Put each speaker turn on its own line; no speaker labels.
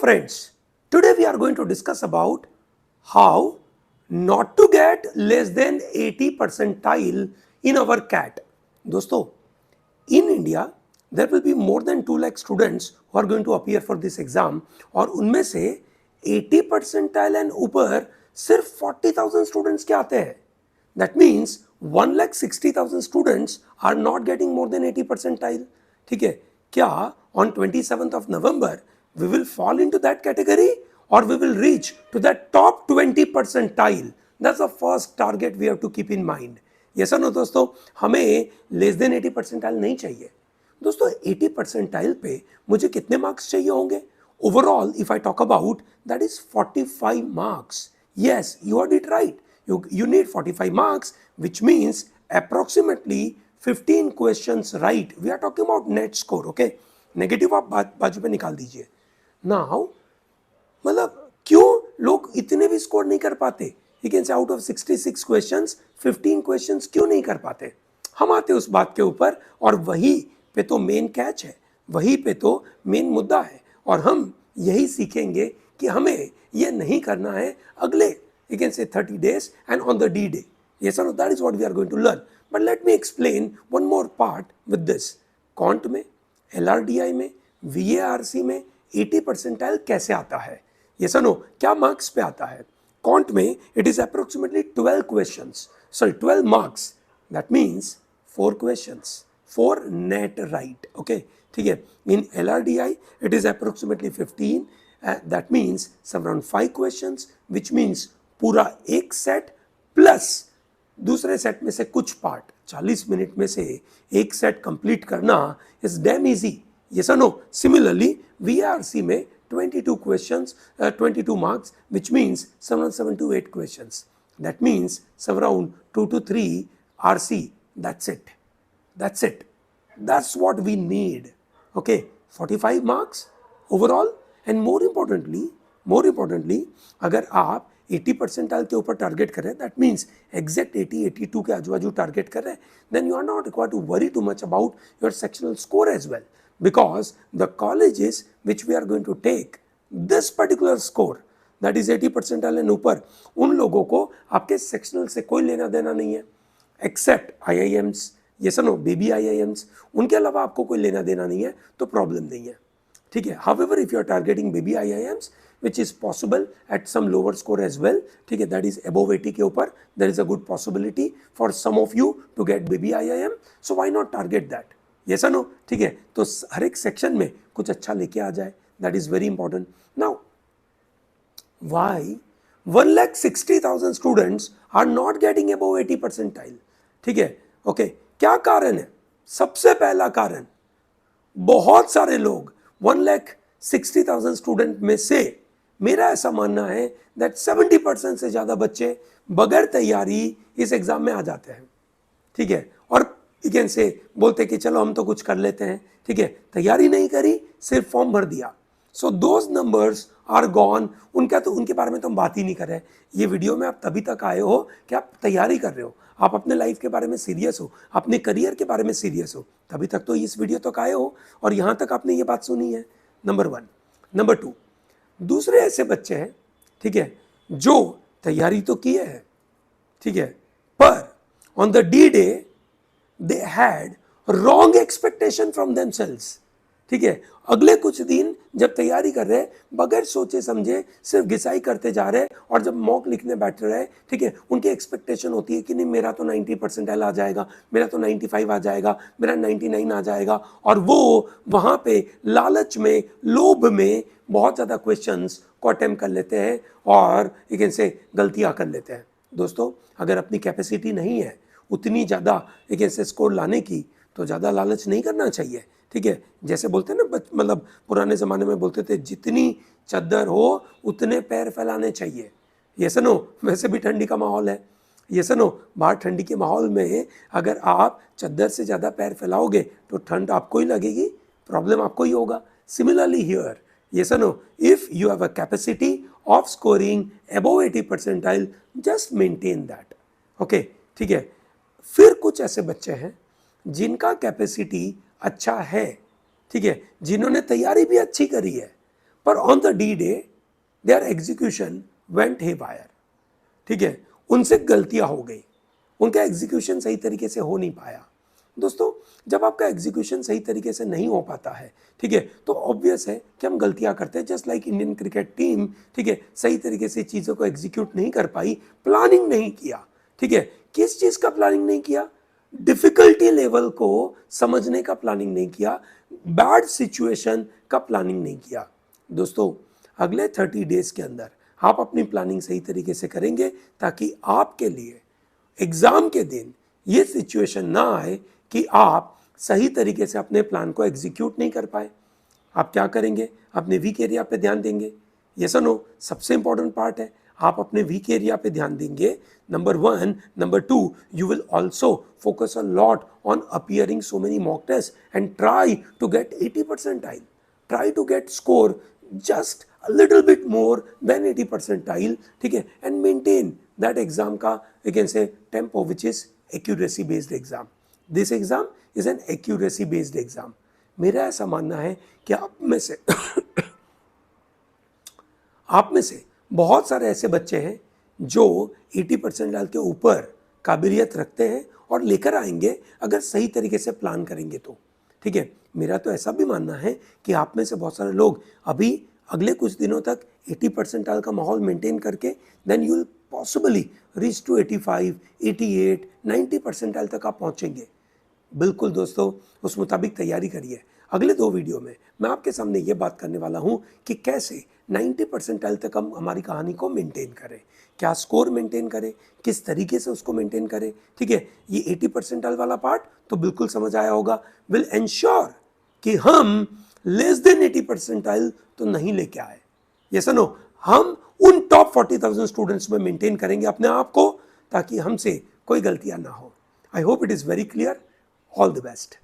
friends, today we are going to discuss about how not to get less than 80 percentile in our CAT. दोस्तों, in India there will be more than 2 lakh students who are going to appear for this exam और उनमें से 80 percentile and ऊपर सिर्फ 40,000 students के आते हैं. That means 1,60,000 students are not getting more than 80 percentile. ठीक है, क्या on 27th of November we will fall into that category or we will reach to that top 20 percentile? That's the first target we have to keep in mind. Yes or no दोस्तों, हमें less than 80 percentile नहीं चाहिए. दोस्तों 80 percentile पे मुझे कितने marks चाहिए होंगे? Overall, if I talk about, that is 45 marks. Yes, you heard it right. You need 45 marks, which means approximately 15 questions right. We are talking about net score, okay? Negative आप बाजू पे निकाल दीजिए. नाउ मतलब क्यों लोग इतने भी स्कोर नहीं कर पाते? You can say out of 66 questions 15 questions क्यों नहीं कर पाते? हम आते उस बात के ऊपर और वही पे तो मेन कैच है, वही पे तो मेन मुद्दा है और हम यही सीखेंगे कि हमें ये नहीं करना है अगले you can say 30 days and on the D day. Yes or no, that is what we are going to learn. But let me explain one more part with this. Can't में, LRDI में, VARC में 80 percentile कैसे आता है? Yes or no, क्या marks पे आता है? कॉन्ट में it is approximately 12 questions, sorry 12 marks. That means 4 questions, 4 net right. Okay, ठीक है. In LRDI it is approximately 15. That means some around 5 questions, which means पूरा एक सेट प्लस दूसरे सेट में से कुछ पार्ट. 40 मिनट में से एक सेट कंप्लीट करना इज डैम इजी. यस और नो. सिमिलरली VARC में 22 questions, 22 marks, which means 7 to 8 questions. That means some around 2 to 3 RC. That's it. That's it. That's what we need. Okay, 45 marks overall. And more importantly, अगर आप 80 percentile के ऊपर target कर रहे हैं, that means exact 82 के आजू बाजू टारगेट कर रहे हैं, then you are not required to worry too much about your sectional score as well, because the colleges which we are going to take this particular score that is 80 percentile and ऊपर, उन लोगों को आपके sectional से कोई लेना देना नहीं है एक्सेप्ट IIMs. ये सुनो, बेबी IIMs, उनके अलावा आपको कोई लेना देना नहीं है, तो प्रॉब्लम नहीं है. ठीक है. However, if you are targeting baby IIMs, which is possible at some lower score as well, ठीक है, that is above 80 के ऊपर, there is a good possibility for some of you to get baby IIM, so why not target that? Yes or no? ठीक है. तो हर एक section में कुछ अच्छा लेके आ जाए, that is very important. Now, why 1,60,000 students are not getting above 80 percentile? ठीक है. ओके, क्या कारण है? सबसे पहला कारण, बहुत सारे लोग 1,60,000 स्टूडेंट में से मेरा ऐसा मानना है दैट 70% से ज़्यादा बच्चे बगैर तैयारी इस एग्ज़ाम में आ जाते हैं. ठीक है. और इगेन से बोलते कि चलो हम तो कुछ कर लेते हैं. ठीक है. तैयारी नहीं करी, सिर्फ फॉर्म भर दिया. So those numbers are gone. उनके बारे में तो हम बात ही नहीं कर रहे. ये वीडियो में आप तभी तक आए हो कि आप तैयारी कर रहे हो, आप अपने लाइफ के बारे में सीरियस हो, अपने करियर के बारे में सीरियस हो, तभी तक तो इस वीडियो तक आए हो और यहाँ तक आपने ये बात सुनी है. नंबर 1. नंबर 2, दूसरे ऐसे बच्चे हैं, ठीक है, जो तैयारी तो किए हैं, ठीक है, पर on the D day they had wrong expectation from themselves. ठीक है. अगले कुछ दिन जब तैयारी कर रहे, बगैर सोचे समझे सिर्फ घिसाई करते जा रहे, और जब मॉक लिखने बैठ रहे, ठीक है, उनकी एक्सपेक्टेशन होती है कि नहीं मेरा तो 90 percentile आ जाएगा, मेरा तो 95 आ जाएगा, मेरा 99 आ जाएगा, और वो वहाँ पे लालच में, लोभ में बहुत ज़्यादा क्वेश्चंस को अटेम्प्ट कर लेते हैं और एक से गलतियाँ कर लेते हैं. दोस्तों, अगर अपनी कैपेसिटी नहीं है उतनी ज़्यादा एक ऐसे स्कोर लाने की, तो ज़्यादा लालच नहीं करना चाहिए. ठीक है. जैसे बोलते हैं ना, मतलब पुराने ज़माने में बोलते थे, जितनी चद्दर हो उतने पैर फैलाने चाहिए. ये सुनो, वैसे भी ठंडी का माहौल है. ये सुनो, बाहर ठंडी के माहौल में अगर आप चद्दर से ज़्यादा पैर फैलाओगे तो ठंड आपको ही लगेगी, प्रॉब्लम आपको ही होगा. सिमिलरली हियर, ये सुनो, if you have a capacity of scoring above 80 percentile, just maintain that. Okay. ठीक है. फिर कुछ ऐसे बच्चे हैं जिनका कैपेसिटी अच्छा है, ठीक है, जिन्होंने तैयारी भी अच्छी करी है, पर on the D day their execution went haywire, ठीक है, उनसे गलतियां हो गई, उनका एग्जीक्यूशन सही तरीके से हो नहीं पाया। दोस्तों जब आपका एग्जीक्यूशन सही तरीके से नहीं हो पाता है, ठीक है, तो ऑब्वियस है कि हम गलतियां करते हैं, just like Indian cricket team, ठीक है, सही तरीके से चीज़ों को एग्जीक्यूट नहीं कर पाई, प्लानिंग नहीं किया, ठीक है, किस चीज़ का प्लानिंग नहीं किया, डिफिकल्टी लेवल को समझने का प्लानिंग नहीं किया, बैड सिचुएशन का प्लानिंग नहीं किया। दोस्तों अगले 30 डेज के अंदर आप अपनी प्लानिंग सही तरीके से करेंगे ताकि आपके लिए एग्जाम के दिन ये सिचुएशन ना आए कि आप सही तरीके से अपने प्लान को एग्जीक्यूट नहीं कर पाए। आप क्या करेंगे, अपने वीक एरिया पे ध्यान देंगे, यस और नो, सबसे इंपॉर्टेंट पार्ट है, आप अपने वीक एरिया पे ध्यान देंगे, number 1, number 2, you will also focus a lot on appearing so many mock tests and try to get 80 percentile, try to get score just a little bit more than 80 percentile, ठीक है, and maintain that exam का you can say tempo which is accuracy based exam. This exam is an accuracy based exam. मेरा ऐसा मानना है कि आप में से बहुत सारे ऐसे बच्चे हैं जो 80 परसेंटाइल के ऊपर काबिलियत रखते हैं और लेकर आएंगे अगर सही तरीके से प्लान करेंगे तो, ठीक है। मेरा तो ऐसा भी मानना है कि आप में से बहुत सारे लोग अभी अगले कुछ दिनों तक 80 परसेंटाइल का माहौल मेंटेन करके then you will possibly reach to 85, 88, 90 percentile तक आप पहुंचेंगे। बिल्कुल दोस्तों, उस मुताबिक तैयारी करिए। अगले 2 वीडियो में मैं आपके सामने ये बात करने वाला हूँ कि कैसे 90 परसेंटाइल तक हम हमारी कहानी को मेंटेन करें, क्या स्कोर मेंटेन करें, किस तरीके से उसको मेंटेन करें, ठीक है। ये 80 परसेंटाइल वाला पार्ट तो बिल्कुल समझ आया होगा, विल एंश्योर कि हम लेस देन 80 परसेंटाइल तो नहीं लेके आए, यस और नो, हम उन टॉप 40,000 स्टूडेंट्स में मेंटेन करेंगे अपने आप को ताकि हमसे कोई गलतियां ना हो। I hope it is very clear. All the best.